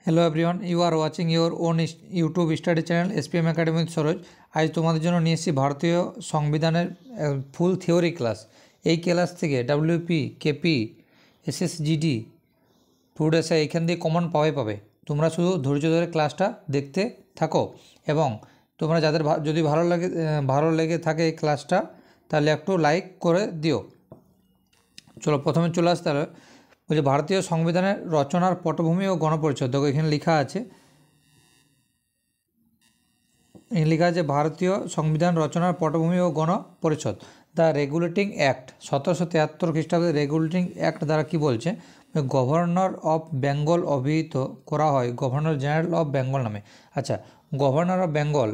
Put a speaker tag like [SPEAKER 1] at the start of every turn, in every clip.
[SPEAKER 1] Hello everyone, you are watching your own YouTube study channel SPM academy with Saroj. আজ তোমাদের জন্য নিয়ে এসেছি ভারতীয় সংবিধানের ফুল থিওরি ক্লাস। এই ক্লাস থেকে WP, KP, SSGD, food SI এইখান দিয়ে কমন পাবে। তোমরা শুধু ধৈর্য ধরে ক্লাসটা দেখতে থাকো এবং তোমরা যাদের যদি ভালো লেগে থাকে এই ক্লাসটা, তাহলে একটু লাইক করে দিও। চলো প্রথমে চলে আসতে হবে। বলছে ভারতীয় সংবিধানের রচনার পটভূমি ও গণপরিষদ। দেখো এখানে লেখা আছে ভারতীয় সংবিধান রচনার পটভূমি ও গণপরিষদ। দ্য রেগুলেটিং অ্যাক্ট 1773 খ্রিস্টাব্দে রেগুলেটিং অ্যাক্ট দ্বারা কি বলছে, গভর্নর অফ বেঙ্গল অভিহিত করা হয় গভর্নর জেনারেল অফ বেঙ্গল নামে। আচ্ছা, গভর্নর অফ বেঙ্গল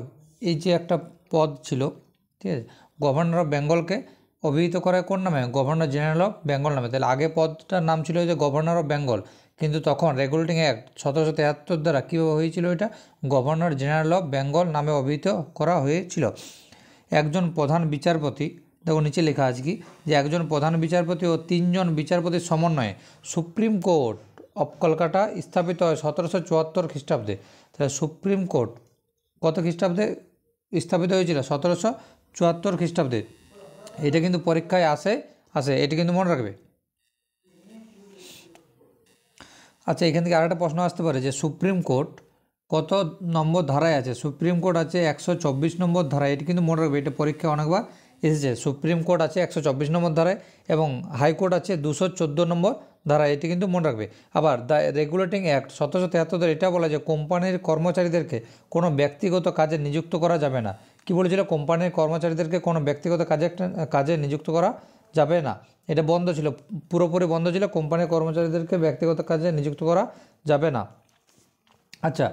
[SPEAKER 1] এই যে একটা পদ ছিল, ঠিক আছে, গভর্নর অফ বেঙ্গলকে অভিহিত করা কোন নামে? গভর্নর জেনারেল অফ বেঙ্গল নামে। তাহলে আগে পদটার নাম ছিল যে গভর্নর অফ বেঙ্গল, কিন্তু তখন রেগুলেটিং অ্যাক্ট 1773 দ্বারা কীভাবে হয়েছিল, এটা গভর্নর জেনারেল অফ বেঙ্গল নামে অভিহিত করা হয়েছিল। একজন প্রধান বিচারপতি, দেখো নিচে লেখা আছে কি, যে একজন প্রধান বিচারপতি ও 3 জন বিচারপতির সমন্বয়ে সুপ্রিম কোর্ট অফ কলকাতা স্থাপিত হয় 1774 খ্রিস্টাব্দে। তাহলে সুপ্রিম কোর্ট কত খ্রিস্টাব্দে স্থাপিত হয়েছিল? 1774 খ্রিস্টাব্দে। এটা কিন্তু পরীক্ষায় আসে, এটা কিন্তু মনে রাখবে। আচ্ছা, এখান থেকে আরেকটা প্রশ্ন আসতে পারে যে সুপ্রিম কোর্ট কত নম্বর ধারায় আছে? সুপ্রিম কোর্ট আছে 124 নম্বর ধারায়। এটা কিন্তু মনে রাখবে, এটা পরীক্ষায় অনেকবার এসেছে। সুপ্রিম কোর্ট আছে 124 নম্বর ধারায় এবং হাইকোর্ট আছে 214 নম্বর ধারায়। এটি কিন্তু মনে রাখবে। আবার দ্য রেগুলেটিং অ্যাক্ট 1773 এটা বলা যে কোম্পানির কর্মচারীদেরকে কোনো ব্যক্তিগত কাজে নিযুক্ত করা যাবে না। কি বলেছিল? কোম্পানির কর্মচারীদেরকে কোনো ব্যক্তিগত কাজে নিযুক্ত করা যাবে না। এটা বন্ধ ছিল, পুরোপুরি বন্ধ ছিল। কোম্পানির কর্মচারীদেরকে ব্যক্তিগত কাজে নিযুক্ত করা যাবে না। আচ্ছা,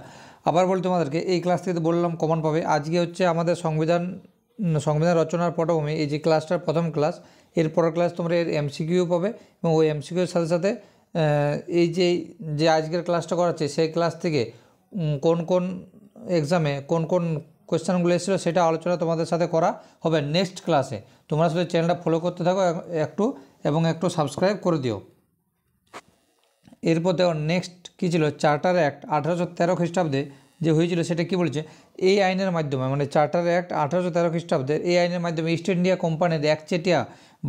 [SPEAKER 1] আবার বলি তোমাদেরকে, এই ক্লাস থেকে বললাম কমন পাবে। আজকে হচ্ছে আমাদের সংবিধান রচনার পটভূমি, এই যে ক্লাসটার প্রথম ক্লাস। এর পরের ক্লাস তোমরা এর এমসিকিউ পাবে এবং ওই এমসিকিউর সাথে সাথে এই যে আজকের ক্লাসটা করাচ্ছে, সেই ক্লাস থেকে কোন কোন এক্সামে কোন কোন কোয়েশ্চেনগুলো এসেছিলো সেটা আলোচনা তোমাদের সাথে করা হবে নেক্সট ক্লাসে। তোমরা শুধু চ্যানেলটা ফলো করতে থাকো একটু সাবস্ক্রাইব করে দিও। এরপর দেখো নেক্সট কী ছিল, চার্টার অ্যাক্ট 1813 খ্রিস্টাব্দে যে হয়েছিল, সেটা কি বলছে? এই আইনের মাধ্যমে, মানে চার্টার অ্যাক্ট 1813 খ্রিস্টাব্দের এই আইনের মাধ্যমে ইস্ট ইন্ডিয়া কোম্পানির একচেটিয়া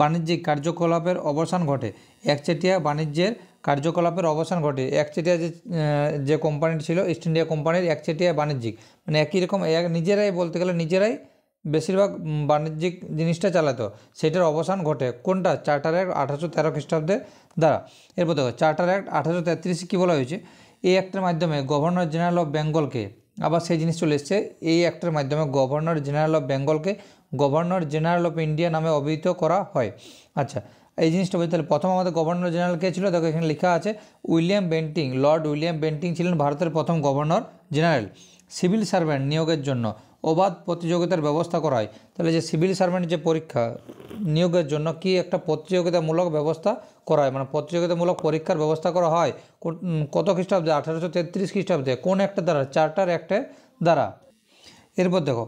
[SPEAKER 1] বাণিজ্যিক কার্যকলাপের অবসান ঘটে। একচেটিয়া বাণিজ্যের কার্যকলাপের অবসান ঘটে। একচেটিয়া যে কোম্পানিটি ছিল ইস্ট ইন্ডিয়া কোম্পানির একচেটিয়া বাণিজ্যিক, মানে একই রকম নিজেরাই বলতে গেলে নিজেরাই বেশিরভাগ বাণিজ্যিক জিনিসটা চালাতো, সেটার অবসান ঘটে। কোনটা? চার্টার অ্যাক্ট 1813 খ্রিস্টাব্দের দ্বারা। এরপর দেখো চার্টার অ্যাক্ট 1833 কী বলা হয়েছে? এই অ্যাক্টের মাধ্যমে গভর্নর জেনারেল অফ বেঙ্গলকে, আবার সেই জিনিস চলে এসছে, এই অ্যাক্টের মাধ্যমে গভর্নর জেনারেল অফ বেঙ্গলকে গভর্নর জেনারেল অফ ইন্ডিয়া নামে অভিহিত করা হয়। আচ্ছা, এই জিনিসটা বলতে তাহলে প্রথম আমাদের গভর্নর জেনারেল কে ছিল? দেখো এখানে লেখা আছে William Bentinck. Lord William Bentinck ছিলেন ভারতের প্রথম গভর্নর জেনারেল। সিভিল সার্ভেন্ট নিয়োগের জন্য অবাধ প্রতিযোগিতার ব্যবস্থা করা হয়। তাহলে যে সিভিল সার্ভেন্ট যে পরীক্ষা নিয়োগের জন্য কি একটা প্রতিযোগিতামূলক ব্যবস্থা করা হয়, মানে প্রতিযোগিতামূলক পরীক্ষার ব্যবস্থা করা হয় কত খ্রিস্টাব্দে? 1833 খ্রিস্টাব্দে। কোন অ্যাক্টের দ্বারা? চার্টার অ্যাক্টের দ্বারা। এরপর দেখো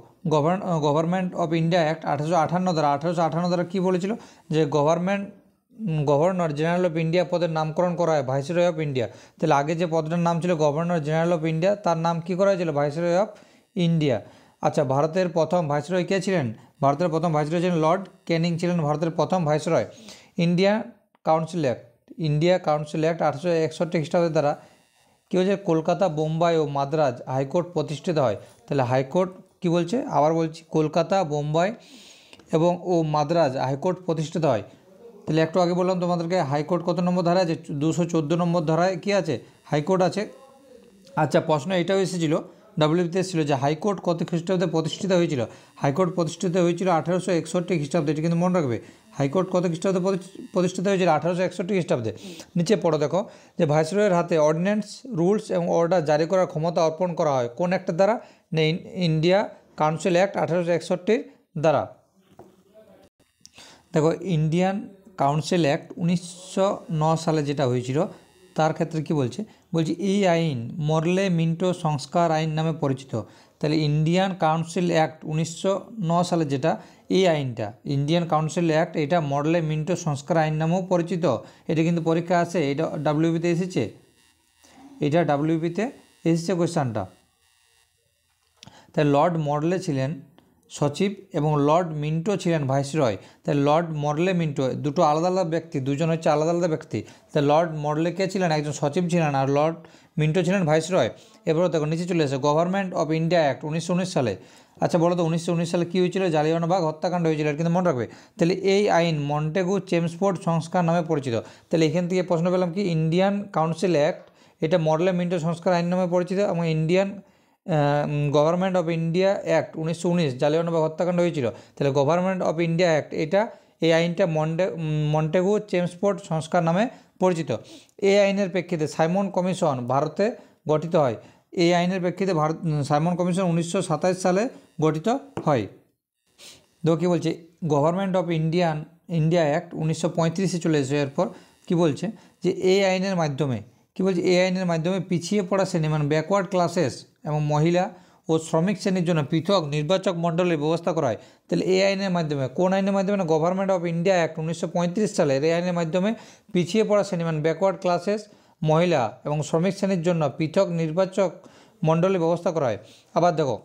[SPEAKER 1] গভর্নমেন্ট অফ ইন্ডিয়া অ্যাক্ট 1858 দ্বারা। 1858 দ্বারা কী বলেছিল? যে গভর্নর জেনারেল অফ ইন্ডিয়া পদের নামকরণ করা হয় ভাইসরয় অফ ইন্ডিয়া। তাহলে আগে যে পদটার নাম ছিল গভর্নর জেনারেল অফ ইন্ডিয়া, তার নাম কী করা হয়েছিল? Viceroy of India. আচ্ছা, ভারতের প্রথম ভাইসরয় কে ছিলেন? ভারতের প্রথম ভাইসরয় ছিলেন লর্ড ক্যানিং, ছিলেন ভারতের প্রথম ভাইসরয়। ইন্ডিয়া কাউন্সিল অ্যাক্ট 1861 খ্রিস্টাব্দের দ্বারা কী হয়েছে? কলকাতা, বোম্বাই ও মাদ্রাজ হাইকোর্ট প্রতিষ্ঠিত হয়। তাহলে হাইকোর্ট কি বলছে? আবার বলছি, কলকাতা, বোম্বাই ও মাদ্রাজ হাইকোর্ট প্রতিষ্ঠিত হয়। তাহলে একটু আগে বললাম তোমাদেরকে হাইকোর্ট কত নম্বর ধারায় আছে? 214 নম্বর ধারায় কি আছে? হাইকোর্ট আছে। আচ্ছা, প্রশ্ন এটাও এসেছিল, ডাব্লিউবিতে এসেছিল যে হাইকোর্ট কত খ্রিস্টাব্দে প্রতিষ্ঠিত হয়েছিল? হাইকোর্ট প্রতিষ্ঠিত হয়েছিল 1861 খ্রিস্টাব্দে। এটি কিন্তু মনে রাখবে। হাইকোর্ট কত খ্রিস্টাব্দে প্রতিষ্ঠিত হয়েছিল? 1861 খ্রিস্টাব্দে। নিচে পড়ো দেখো যে ভাইসরয়ের হাতে অর্ডিন্যান্স, রুলস এবং অর্ডার জারি করার ক্ষমতা অর্পণ করা হয় কোন অ্যাক্টের দ্বারা? ইন্ডিয়া কাউন্সিল অ্যাক্ট 1861 দ্বারা। দেখো ইন্ডিয়ান কাউন্সিল অ্যাক্ট 1909 সালে যেটা হয়েছিল, তার ক্ষেত্রে কি বলছে? বলছি এই আইন মরলে মিন্টো সংস্কার আইন নামে পরিচিত। তাহলে ইন্ডিয়ান কাউন্সিল অ্যাক্ট 1909 সালে যেটা, এই আইনটা ইন্ডিয়ান কাউন্সিল অ্যাক্ট, এটা মরলে মিন্টো সংস্কার আইন নামেও পরিচিত। এটা কিন্তু পরীক্ষা আছে, এটা ডাব্লিউবিতে এসেছে, এটা ডাব্লিউবিতে এসেছে কোয়েশ্চানটা। তাই লর্ড মরলে ছিলেন সচিব এবং লর্ড মিন্টো ছিলেন ভাইসরয়। তাই লর্ড মরলে মিন্টো দুটো আলাদা আলাদা ব্যক্তি, দুজন হচ্ছে আলাদা আলাদা ব্যক্তি। তাই লর্ড মরলে কে ছিলেন, একজন সচিব ছিলেন, আর লর্ড মিন্টো ছিলেন ভাইসরয়। এবারও দেখো নিচে চলে এসে গভর্নমেন্ট অফ ইন্ডিয়া অ্যাক্ট 1919 সালে। আচ্ছা বলো তো 1919 সালে কী হয়েছিল? জালিয়ানওয়ালাবাগ হত্যাকাণ্ড হয়েছিল, এটা কিন্তু মনে রাখবে। তাহলে এই আইন মন্টেগু চেমসফোর্ড সংস্কার নামে পরিচিত। তাহলে এখান থেকে প্রশ্ন পেলাম কি, ইন্ডিয়ান কাউন্সিল অ্যাক্ট এটা মরলে মিন্টো সংস্কার আইন নামে পরিচিত, এবং Indian government of India act 1919 Jallianwala Bagh হত্যাকাণ্ড হয়েছিল। তাহলে গভর্নমেন্ট অফ ইন্ডিয়া অ্যাক্ট এটা, এই আইনটা মন্টেগু চেমসফোর্ড সংস্কার নামে পরিচিত। এই আইনের প্রেক্ষিতে সাইমন কমিশন ভারতে গঠিত হয়। এই আইনের প্রেক্ষিতে সাইমন কমিশন 1927 সালে গঠিত হয়। দেখো কী বলছে, গভর্নমেন্ট অফ ইন্ডিয়া অ্যাক্ট 1935-এ চলে এসেছে। এরপর কী বলছে যে এই আইনের মাধ্যমে, কী বলছে, এই আইনের মাধ্যমে পিছিয়ে পড়া শ্রেণী মানে ব্যাকওয়ার্ড ক্লাসেস এবং মহিলা ও শ্রমিক শ্রেণীর জন্য পৃথক নির্বাচক মণ্ডলীর ব্যবস্থা করা হয়। তাহলে এই আইনের মাধ্যমে, কোন আইনের মাধ্যমে না, গভর্নমেন্ট অফ ইন্ডিয়া অ্যাক্ট 1935 সালের এই আইনের মাধ্যমে পিছিয়ে পড়া শ্রেণী মানে ব্যাকওয়ার্ড ক্লাসেস, মহিলা এবং শ্রমিক শ্রেণীর জন্য পৃথক নির্বাচক মণ্ডলীর ব্যবস্থা করা হয়। আবার দেখো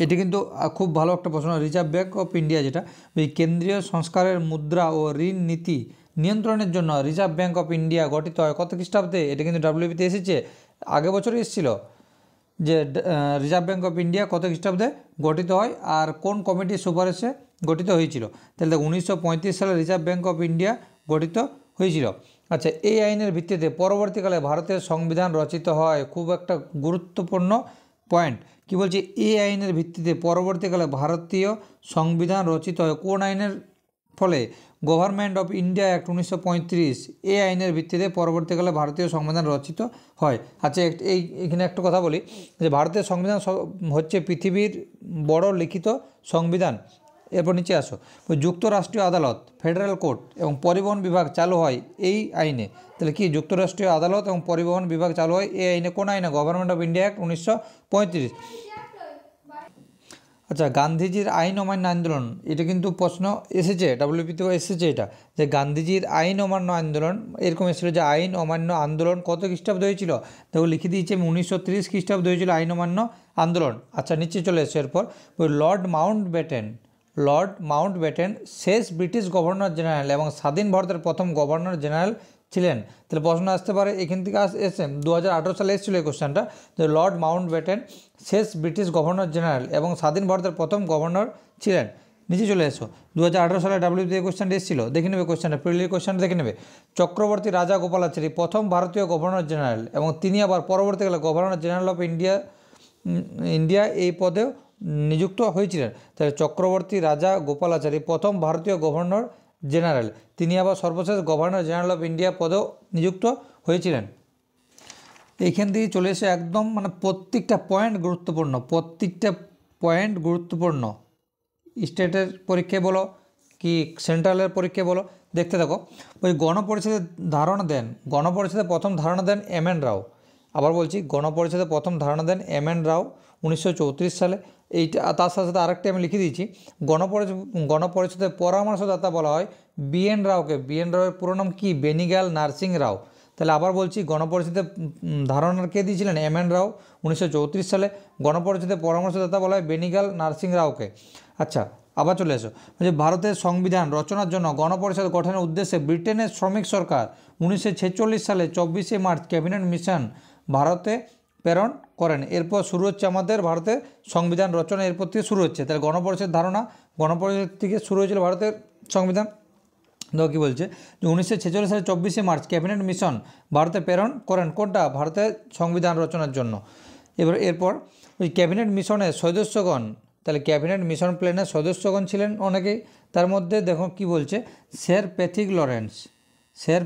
[SPEAKER 1] এটি কিন্তু খুব ভালো একটা প্রশ্ন, রিজার্ভ ব্যাঙ্ক অফ ইন্ডিয়া যেটা, এই কেন্দ্রীয় সংস্কারের মুদ্রা ও ঋণ নীতি নিয়ন্ত্রণের জন্য রিজার্ভ ব্যাঙ্ক অফ ইন্ডিয়া গঠিত হয় কত খ্রিস্টাব্দে? এটা কিন্তু ডাব্লিউবিতে এসেছে, আগে বছরই এসেছিল যে রিজার্ভ ব্যাঙ্ক অফ ইন্ডিয়া কত খ্রিস্টাব্দে গঠিত হয় আর কোন কমিটির সুপারিশে গঠিত হয়েছিল। তাহলে 1935 সালে রিজার্ভ ব্যাঙ্ক অফ ইন্ডিয়া গঠিত হয়েছিল। আচ্ছা, এই আইনের ভিত্তিতে পরবর্তীকালে ভারতের সংবিধান রচিত হয়, খুব একটা গুরুত্বপূর্ণ পয়েন্ট। কি বলছে, এই আইনের ভিত্তিতে পরবর্তীকালে ভারতীয় সংবিধান রচিত হয় কোন আইনের ফলে? গভর্নমেন্ট অফ ইন্ডিয়া অ্যাক্ট 1935 এই আইনের ভিত্তিতে পরবর্তীকালে ভারতীয় সংবিধান রচিত হয়। আচ্ছা এইখানে একটা কথা বলি যে ভারতের সংবিধান হচ্ছে পৃথিবীর বড় লিখিত সংবিধান। এরপর নিচে আসো, যুক্তরাষ্ট্রীয় আদালত, ফেডারেল কোর্ট এবং পরিবহন বিভাগ চালু হয় এই আইনে। তাহলে কি, যুক্তরাষ্ট্রীয় আদালত এবং পরিবহন বিভাগ চালু হয় এই আইনে, কোন আইনে? Government of India act 1935। আচ্ছা, গান্ধীজির আইন অমান্য আন্দোলন, এটা কিন্তু প্রশ্ন এসেছে, ডাব্লিউপিতেও এসেছে এটা, যে গান্ধীজির আইন অমান্য আন্দোলন, এরকম এসেছিল যে আইন অমান্য আন্দোলন কত খ্রিস্টাব্দে হয়েছিল? দেখো লিখে দিয়েছি আমি, 1930 খ্রিস্টাব্দে হয়েছিল আইন অমান্য আন্দোলন। আচ্ছা নিচে চলে এসেছে এরপর, লর্ড মাউন্টব্যাটেন শেষ ব্রিটিশ গভর্নর জেনারেল এবং স্বাধীন ভারতের প্রথম গভর্নর জেনারেল ছিলেন। তাহলে প্রশ্ন আসতে পারে এখান থেকে এসে 2018 সালে এসেছিল এই কোশ্চেনটা, যে লর্ড মাউন্টব্যাটেন শেষ ব্রিটিশ গভর্নর জেনারেল এবং স্বাধীন ভারতের প্রথম গভর্নর ছিলেন। নিচে চলে এসো, 2018 সালে ডাব্লিউবিতে এই কোশ্চেনটা এসেছিল, দেখে নেবে কোশ্চেনটা, প্রিলির কোশ্চেনটা দেখে নেবে। চক্রবর্তী রাজা গোপালাচারী প্রথম ভারতীয় গভর্নর জেনারেল এবং তিনি আবার পরবর্তীকালে গভর্নর জেনারেল অফ ইন্ডিয়া এই পদেও নিযুক্ত হয়েছিলেন। তাহলে চক্রবর্তী রাজা গোপালাচারী প্রথম ভারতীয় গভর্নর জেনারেল, তিনি আবার সর্বশেষ গভর্নর জেনারেল অফ ইন্ডিয়া পদেও নিযুক্ত হয়েছিলেন। এইখান থেকে চলে এসে একদম মানে প্রত্যেকটা পয়েন্ট গুরুত্বপূর্ণ, স্টেটের পরীক্ষায় বলো কি সেন্ট্রালের পরীক্ষায় বলো। দেখতে থাকো, ওই গণপরিষদের প্রথম ধারণা দেন এম এন রাও। আবার বলছি, গণপরিষদের প্রথম ধারণা দেন এম এন রাও 1934 সালে। এইটা তার সাথে সাথে আরেকটা আমি লিখে দিয়েছি, গণপরিষদের পরামর্শদাতা বলা হয় বি এন রাওকে। বি এন রাওয়ের পুরো নাম কি? বেনিগাল নার্সিং রাও। তাহলে আবার বলছি, গণপরিষদের ধারণা কে দিয়েছিলেন? এম এন রাও 1934 সালে। গণপরিষদের পরামর্শদাতা বলা হয় বেনিগাল নার্সিং রাওকে। আচ্ছা আবার চলে এসো, যে ভারতের সংবিধান রচনার জন্য গণপরিষদ গঠনের উদ্দেশ্যে ব্রিটেনের শ্রমিক সরকার 1946 সালে 24শে মার্চ ক্যাবিনেট মিশন ভারতে প্রেরণ করেন। এরপর শুরু হচ্ছে আমাদের ভারতের সংবিধান রচনা, এরপর থেকে শুরু হচ্ছে। তাহলে গণপরিষদ ধারণা, গণপরিষদ থেকে শুরু হয়েছিল ভারতের সংবিধান। দেখো কী বলছে, যে 1946 সালে 24শে মার্চ ক্যাবিনেট মিশন ভারতে প্রেরণ করেন কোনটা? ভারতের সংবিধান রচনার জন্য। এরপর ওই ক্যাবিনেট মিশনের সদস্যগণ, তাহলে ক্যাবিনেট মিশন প্ল্যানের সদস্যগণ ছিলেন অনেকেই। তার মধ্যে দেখো কি বলছে, স্যার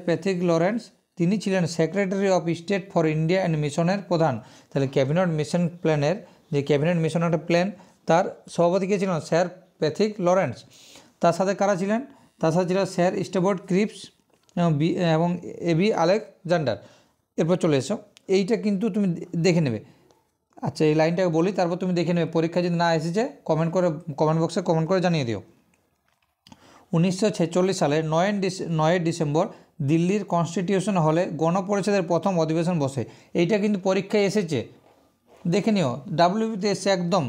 [SPEAKER 1] প্যাথিক লরেন্স তিনি ছিলেন secretary of state for India and মিশনের প্রধান। তাহলে ক্যাবিনেট মিশন প্ল্যানের, যে ক্যাবিনেট মিশন একটা প্ল্যান, তার সভাপতি কে ছিলেন? Sir Pethick Lawrence. তার সাথে কারা ছিলেন? তার সাথে ছিল স্যার স্টেফোর্ড ক্রিপস এবং এবি আলেকজান্ডার। এরপর চলে এসো, এইটা কিন্তু তুমি দেখে নেবে। আচ্ছা এই লাইনটাকে বলি, তারপর তুমি দেখে নেবে, পরীক্ষা যদি না এসেছে কমেন্ট বক্সে কমেন্ট করে জানিয়ে দিও। 1946 সালে 9 ডিসেম্বর দিল্লির কনস্টিটিউশন হলে গণপরিষদের প্রথম অধিবেশন বসে। এইটা কিন্তু পরীক্ষায় এসেছে, দেখে নিও, ডাব্লিউবিতে এসে একদম।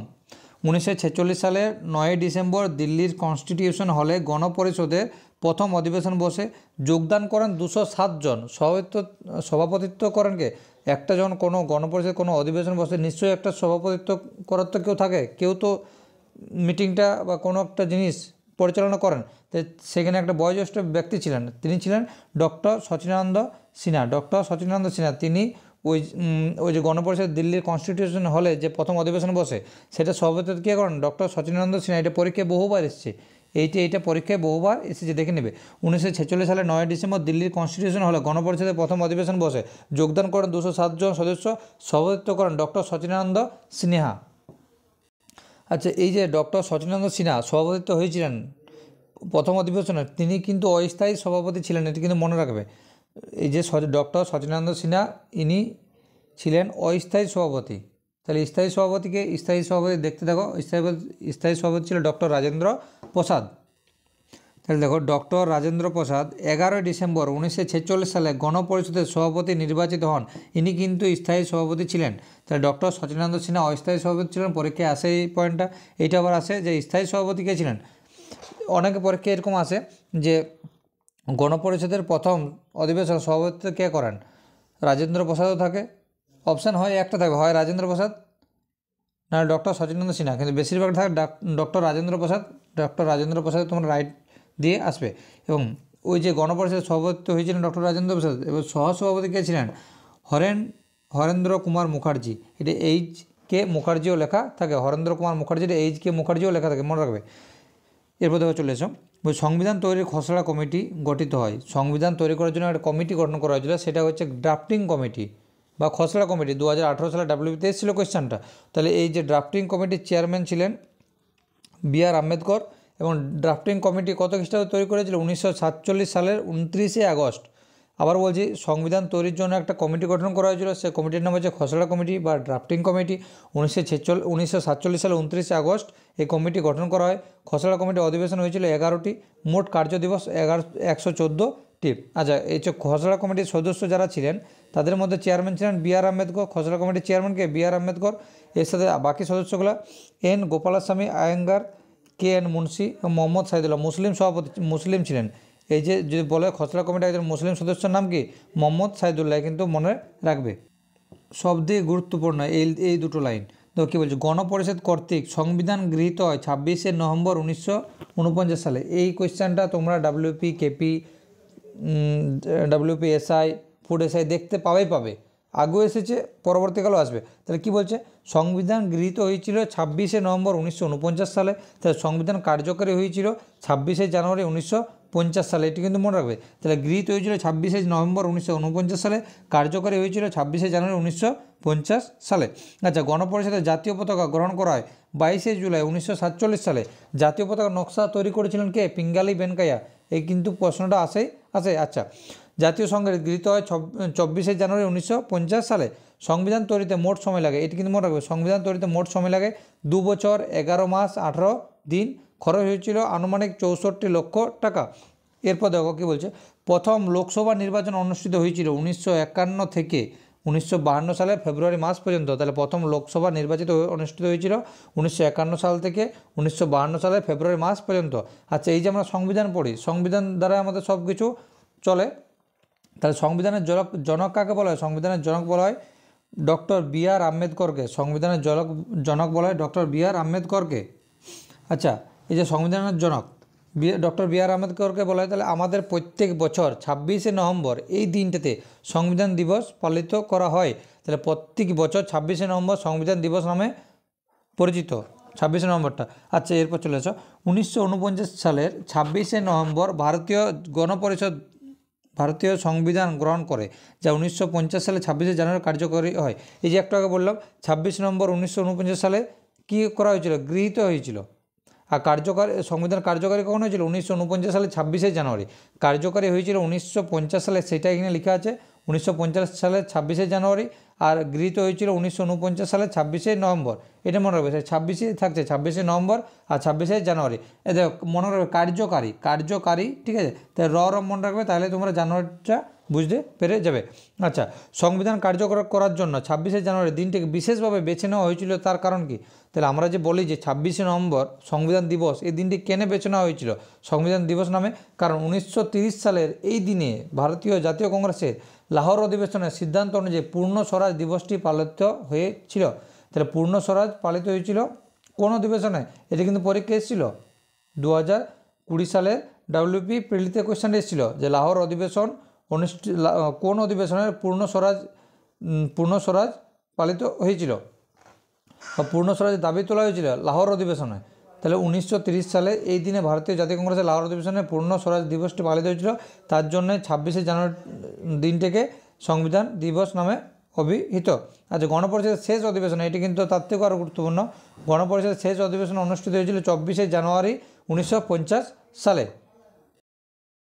[SPEAKER 1] 1946 সালের 9 ডিসেম্বর দিল্লির কনস্টিটিউশন হলে গণপরিষদের প্রথম অধিবেশন বসে। যোগদান করেন 207 জন। সভাপতিত্ব করেন কে? একটা জন কোনো গণপরিষদ কোনো অধিবেশন বসে নিশ্চয়ই একটা সভাপতিত্ব করার তো কেউ থাকে, কেউ তো মিটিংটা বা কোনো একটা জিনিস পরিচালনা করেন। তো সেখানে একটা বয়োজ্যেষ্ঠ ব্যক্তি ছিলেন, তিনি ছিলেন ডক্টর সচিনানন্দ সিনহা। ডক্টর সচিনানন্দ সিনহা তিনি ওই যে গণপরিষদ দিল্লির কনস্টিটিউশন হলে যে প্রথম অধিবেশন বসে সেটা সভাপতিত্ব কে করেন? ডক্টর সচিনানন্দ সিনহা। এটা পরীক্ষায় বহুবার এসেছে, এইটা পরীক্ষায় বহুবার এসেছে, দেখে নেবে। 1946 সালে 9 ডিসেম্বর দিল্লির কনস্টিটিউশন হলে গণপরিষদের প্রথম অধিবেশন বসে। যোগদান করেন 207 জন সদস্য। সভাপতিত্ব করেন ডক্টর সচিনানন্দ সিনহা। আচ্ছা, এই যে ডক্টর সচিনানন্দ সিনহা সভাপতিত্ব হয়েছিলেন প্রথম অধিবেশনে, তিনি কিন্তু অস্থায়ী সভাপতি ছিলেন, এটি কিন্তু মনে রাখবে। এই যে ডক্টর সচিনানন্দ সিনহা ইনি ছিলেন অস্থায়ী সভাপতি। তাহলে স্থায়ী সভাপতি দেখতে দেখো, স্থায়ী সভাপতি ছিল ডক্টর রাজেন্দ্র প্রসাদ। তাহলে দেখো, ডক্টর রাজেন্দ্র প্রসাদ 11 ডিসেম্বর 1946 সালে গণপরিষদের সভাপতি নির্বাচিত হন। ইনি কিন্তু স্থায়ী সভাপতি ছিলেন। তাহলে ডক্টর সচিনানন্দ সিনহা অস্থায়ী সভাপতি ছিলেন। পরীক্ষায় আসে এই পয়েন্টটা। এইটা আবার আসে যে স্থায়ী সভাপতি কে ছিলেন। অনেকে পরীক্ষায় এরকম আসে যে গণপরিষদের প্রথম অধিবেশন সভাপতিত্ব কে করেন? রাজেন্দ্র প্রসাদও থাকে, অপশান হয় একটা থাকবে, হয় রাজেন্দ্র প্রসাদ না ডক্টর সচিনানন্দ সিনহা, কিন্তু বেশিরভাগ থাকে ডক্টর রাজেন্দ্র প্রসাদ। ডক্টর রাজেন্দ্র প্রসাদ তোমরা রাইট দিয়ে আসবে। এবং ওই যে গণপরিষদের সভাপতিত্ব হয়েছিলেন ডক্টর রাজেন্দ্র প্রসাদ, এবং সহসভাপতি কে ছিলেন? হরেন্দ্র কুমার মুখার্জি। এটা এইচ কে মুখার্জিও লেখা থাকে, হরেন্দ্র কুমার মুখার্জির এইচ কে মুখার্জিও লেখা থাকে, মনে রাখবে। এরপর দেখো চলে এসো, সংবিধান তৈরির খসড়া কমিটি গঠিত হয়। সংবিধান তৈরি করার জন্য একটা কমিটি গঠন করা হয়েছিল, সেটা হচ্ছে ড্রাফটিং কমিটি বা খসড়া কমিটি। 2018 সালে ডাব্লিউবিতে এসেছিল কোয়েশ্চেনটা। তাহলে এই যে ড্রাফটিং কমিটির চেয়ারম্যান ছিলেন বি.আর. আম্বেদকর। এবং ড্রাফটিং কমিটি কত খ্রিস্টাব্দে তৈরি করেছিল? 1947 সালের 29 আগস্ট। আবার বলছি, সংবিধান তৈরির জন্য একটা কমিটি গঠন করা হয়েছিল, সেই কমিটির নাম হচ্ছে খসড়া কমিটি বা ড্রাফটিং কমিটি। 1947 সালে 29 আগস্ট এই কমিটি গঠন করা হয়। খসড়া কমিটির অধিবেশন হয়েছিল 11টি, মোট কার্য দিবস 114টি। আচ্ছা, এই যে খসড়া কমিটির সদস্য যারা ছিলেন তাদের মধ্যে চেয়ারম্যান ছিলেন বি.আর. আম্বেদকর। খসড়া কমিটির চেয়ারম্যানকে বি.আর. আম্বেদকর। এর সাথে বাকি সদস্যগুলো N Gopalaswami Ayyangar, K N Munshi এবং মোহাম্মদ সাইদুল্লাহ। মুসলিম ছিলেন। এই যে যদি বলে খসড়া কমিটির একজন মুসলিম সদস্যের নাম কি? মোহাম্মদ সাইদুল্লাহ, কিন্তু মনে রাখবে। সবথেকে গুরুত্বপূর্ণ এই দুটো লাইন। তো কী বলছে? গণপরিষদ কর্তৃক সংবিধান গৃহীত হয় 26 নভেম্বর 1949 সালে। এই কোয়েশ্চেনটা তোমরা WP, KP, WPSI, food SI দেখতে পাবে, আগেও এসেছে, পরবর্তীকালেও আসবে। তাহলে কি বলছে? সংবিধান গৃহীত হয়েছিল 26 নভেম্বর 1949 সালে। তাহলে সংবিধান কার্যকরী হয়েছিল 26 জানুয়ারি 1950 সালে, এটি কিন্তু মনে রাখবে। তাহলে গৃহীত হয়েছিল 26 নভেম্বর 1949 সালে, কার্যকরী হয়েছিল 26 জানুয়ারি 1950 সালে। আচ্ছা, গণপরিষদের জাতীয় পতাকা গ্রহণ করা হয় 22 জুলাই 1947 সালে। জাতীয় পতাকার নকশা তৈরি করেছিলেন কে? পিঙ্গালি বেনকাইয়া। এই কিন্তু প্রশ্নটা আসে। আচ্ছা, জাতীয় সংসদ গৃহীত হয় 24 জানুয়ারি 1950 সালে। সংবিধান তৈরিতে মোট সময় লাগে, এটি কিন্তু মনে রাখবে, সংবিধান তৈরিতে মোট সময় লাগে 2 বছর 11 মাস 18 দিন। খরচ হয়েছিল আনুমানিক 64 লক্ষ টাকা। এরপর দেখো কী বলছে? প্রথম লোকসভা নির্বাচন অনুষ্ঠিত হয়েছিল 1951 থেকে 1952 সালে ফেব্রুয়ারি মাস পর্যন্ত। তাহলে প্রথম লোকসভা অনুষ্ঠিত হয়েছিল 1951 সাল থেকে 1952 সালের ফেব্রুয়ারি মাস পর্যন্ত। আচ্ছা, এই যে আমরা সংবিধান পড়ি, সংবিধান দ্বারা আমাদের সব কিছু চলে। তাহলে সংবিধানের জনক কাকে বলা হয়? সংবিধানের জনক বলা হয় ডক্টর বি.আর. আম্বেদকরকে। সংবিধানের জনক বলা হয় ডক্টর বি.আর. আম্বেদকরকে। আচ্ছা, এই যে সংবিধানের জনক ডক্টর বি.আর. আম্বেদকরকে বলা হয়। তাহলে আমাদের প্রত্যেক বছর 26 নভেম্বর এই দিনটাতে সংবিধান দিবস পালিত করা হয়। তাহলে প্রত্যেক বছর 26 নভেম্বর সংবিধান দিবস নামে পরিচিত, 26 নভেম্বরটা। আচ্ছা, এরপর চলে আসো, 1949 সালের 26 নভেম্বর ভারতীয় সংবিধান গ্রহণ করে, যা 1950 সালে 26 জানুয়ারি কার্যকরী হয়। এই যে একটু আগে বললাম 26 নভেম্বর 1949 সালে কী করা হয়েছিল? গৃহীত হয়েছিল। আর সংবিধান কার্যকারী কখন হয়েছিল? 1949 সালে 26 জানুয়ারি। কার্যকারী হয়েছিল 1950 সালে, সেটা এখানে লেখা আছে 1950 সালের 26 জানুয়ারি। আর গৃহীত হয়েছিল 1949 সালের 26শে নভেম্বর। এটা মনে রাখবে, 26শে থাকছে 26শে নভেম্বর আর 26শে জানুয়ারি। এ দেখো মনে রাখবে কার্যকারী, ঠিক আছে, তাই র মনে রাখবে, তাহলে তোমরা জানুয়ারিটা বুঝতে পেরে যাবে। আচ্ছা, সংবিধান কার্যকর করার জন্য 26শে জানুয়ারি দিনটিকে বিশেষভাবে বেছে নেওয়া হয়েছিল, তার কারণ কি? তাহলে আমরা যে বলি যে 26শে নভেম্বর সংবিধান দিবস, এই দিনটি কেন বেছে নেওয়া হয়েছিল সংবিধান দিবস নামে? কারণ 1930 সালের এই দিনে ভারতীয় জাতীয় কংগ্রেসের লাহোর অধিবেশনের সিদ্ধান্ত অনুযায়ী পূর্ণ স্বরাজ দিবসটি পালিত হয়েছিল। তাহলে পূর্ণ স্বরাজ পালিত হয়েছিল কোন অধিবেশনে? এটা কিন্তু পরীক্ষা এসেছিল 2020 সালের WP প্রিলিতে কোয়েশ্চেন এসেছিল যে লাহোর অধিবেশন কোন অধিবেশনের পূর্ণ স্বরাজ পালিত হয়েছিল বা পূর্ণ স্বরাজের দাবি তোলা হয়েছিল লাহোর অধিবেশনে। তাহলে 1930 সালে এই দিনে ভারতীয় জাতীয় কংগ্রেসের লাহোর অধিবেশনে পূর্ণ স্বরাজ দিবসটি পালিত হয়েছিল, তার জন্য 26শে জানুয়ারি দিনটিকে সংবিধান দিবস নামে অভিহিত। আচ্ছা, গণপরিষদের শেষ অধিবেশন, এটি কিন্তু তার থেকেও আরও গুরুত্বপূর্ণ। গণপরিষদের শেষ অধিবেশন অনুষ্ঠিত হয়েছিল 24শে জানুয়ারি 1950 সালে।